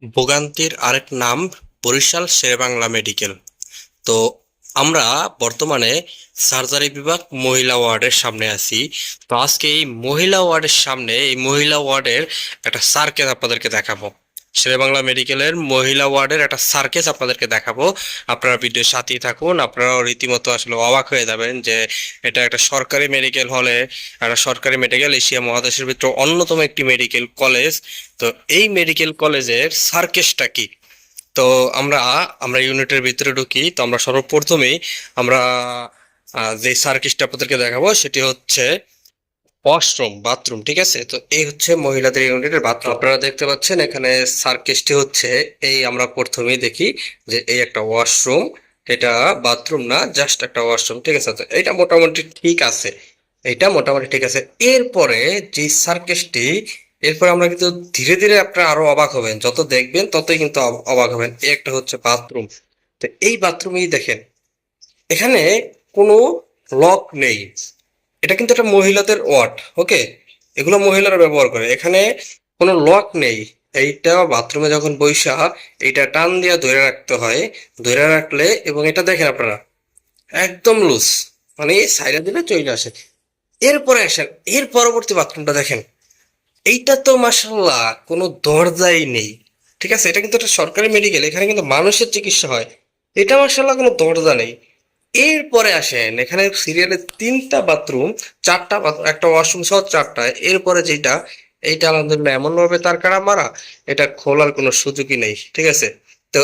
ভোগান্তির আরেক নাম বরিশাল শেরেবাংলা মেডিকেল। তো আমরা বর্তমানে সার্জারি বিভাগ মহিলা ওয়ার্ডের সামনে আছি। তো আজকে এই মহিলা ওয়ার্ডের সামনে এই মহিলা ওয়ার্ডের একটা সার্কেস আপনাদেরকে দেখাবো। শেরেবাংলা মেডিকেলের মহিলা ওয়ার্ডের একটা সার্কেস আপনাদেরকে দেখাবো। আপনারা ভিডিওর সাথেই থাকুন, আপনারা রীতিমতো আসলে অবাক হয়ে যাবেন যে এটা একটা সরকারি মেডিকেল হলে, একটা সরকারি মেডিকেল এশিয়া মহাদেশের ভিতরে অন্যতম একটি মেডিকেল কলেজ। তো এই মেডিকেল কলেজের সার্কেসটা কি? তো আমরা আমরা ইউনিটের ভিতরে ঢুকি। তো আমরা সর্বপ্রথমেই আমরা যে সার্কিটটা আপনাদেরকে দেখাবো সেটি হচ্ছে ওয়াশরুম, বাথরুম। ঠিক আছে, তো এই হচ্ছে মহিলাদের ইউনিটের বাথরুম। আপনারা দেখতে পাচ্ছেন এখানে সার্কিটটি হচ্ছে এই। আমরা প্রথমেই দেখি যে এই একটা ওয়াশরুম, এটা বাথরুম না, জাস্ট একটা ওয়াশরুম। ঠিক আছে, তো এটা মোটামুটি ঠিক আছে, এটা মোটামুটি ঠিক আছে। এরপরে যে সার্কেসটি, এরপরে আমরা কিন্তু ধীরে ধীরে আপনারা আরো অবাক হবেন, যত দেখবেন ততই কিন্তু অবাক হবেন। এই একটা হচ্ছে বাথরুম। তো এই বাথরুমেই দেখেন এখানে কোনো লক নেই। এটা কিন্তু একটা মহিলাদের ওয়ার্ড, ওকে, এগুলো মহিলারা ব্যবহার করে। এখানে কোনো লক নেই। এইটা বাথরুমে যখন বৈশা এইটা টান দিয়া ধরে রাখতে হয়, ধরে রাখলে, এবং এটা দেখেন আপনারা একদম লুজ, মানে সাইডে দিলে চলে আসে। এরপরে আসেন এর পরবর্তী বাথরুমটা দেখেন, এইটা তো মাশাল্লাহ কোনো দরজাই নেই। ঠিক আছে, এটা কিন্তু একটা সরকারি মেডিকেল, এখানে কিন্তু মানুষের চিকিৎসা হয়। এটা মাশাল্লাহ কোনো দরজা নেই। এরপরে আসেন এখানে সিরিয়ালে তিনটা বাথরুম, চারটা বাথরুম, একটা ওয়াশরুম সহ চারটা। এরপরে যেটা, এইটা আলহামদুলিল্লাহ এমন ভাবে তার কাটা মারা, এটা খোলার কোনো সুযোগই নেই। ঠিক আছে, তো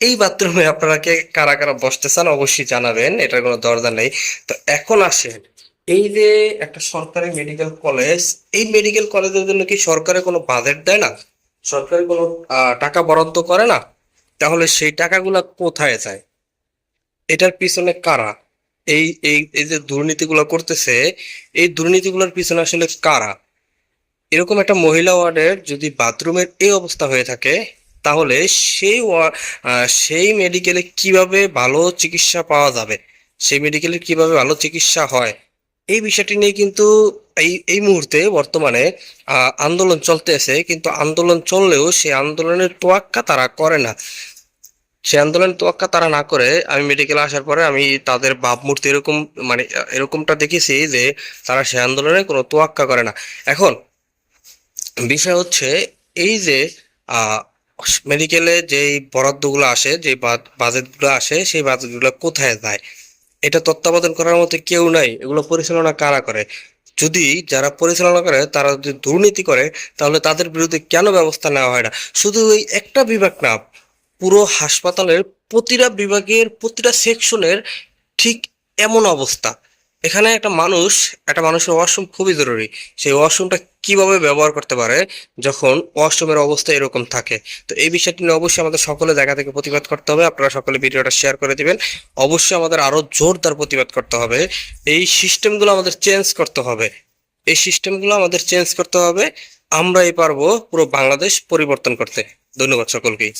এই বাথরুমে আপনারা কে কারা কারা বসতে চান অবশ্যই জানাবেন, এটার কোনো দরজা নেই। তো এখন আসেন এই যে একটা সরকারি মেডিকেল কলেজ, এই মেডিকেল কলেজের জন্য কি সরকারের কোনো বাজেট দেয় না? সরকারের কোনো টাকা বরাদ্দ করে না? তাহলে সেই টাকাগুলা কোথায় যায়? এটার পিছনে কারা? এই এই এই যে দুর্নীতিগুলো করতেছে, এই দুর্নীতিগুলোর পিছনে আসলে কারা? এরকম একটা মহিলা ওয়ার্ডের যদি বাথরুমের এই অবস্থা হয়ে থাকে, তাহলে সেই মেডিকেলে কিভাবে ভালো চিকিৎসা পাওয়া যাবে, সেই মেডিকেলে কিভাবে ভালো চিকিৎসা হয়, এই বিষয়টি নিয়ে কিন্তু এই এই মুহূর্তে বর্তমানে আন্দোলন চলতেছে। কিন্তু আন্দোলন চললেও সেই আন্দোলনের তোয়াক্কা তারা করে না। সে আন্দোলন তোয়াক্কা তারা না করে, আমি মেডিকেলে আসার পরে আমি তাদের ভাবমূর্তি এরকম, মানে এরকমটা দেখেছি যে তারা সে আন্দোলনে কোনো তোয়াক্কা করে না। এখন বিষয় হচ্ছে এই যে আহ মেডিকেলে যেই বরাদ্দগুলো আসে, যে বাজেটগুলো আসে, সেই বাজেটগুলো কোথায় যায়? এটা তত্ত্বাবধান করার মতো কেউ নাই। এগুলো পরিচালনা কারা করে? যদি যারা পরিচালনা করে তারা যদি দুর্নীতি করে, তাহলে তাদের বিরুদ্ধে কেন ব্যবস্থা নেওয়া হয় না? শুধু ওই একটা বিভাগ না, পুরো হাসপাতালের প্রতিটা বিভাগের প্রতিটা সেকশনের ঠিক এমন অবস্থা। এখানে একটা মানুষের ওয়াশরুম খুবই জরুরি। সেই ওয়াশরুমটা কিভাবে ব্যবহার করতে পারে যখন ওয়াশরুমের অবস্থা এরকম থাকে? তো এই বিষয়টি নিয়ে অবশ্যই আমাদের সকলে জায়গা থেকে প্রতিবাদ করতে হবে। আপনারা সকলে ভিডিওটা শেয়ার করে দিবেন। অবশ্যই আমাদের আরো জোরদার প্রতিবাদ করতে হবে। এই সিস্টেমগুলো আমাদের চেঞ্জ করতে হবে, এই সিস্টেমগুলো আমাদের চেঞ্জ করতে হবে। আমরাই পারবো পুরো বাংলাদেশ পরিবর্তন করতে। ধন্যবাদ সকলকেই।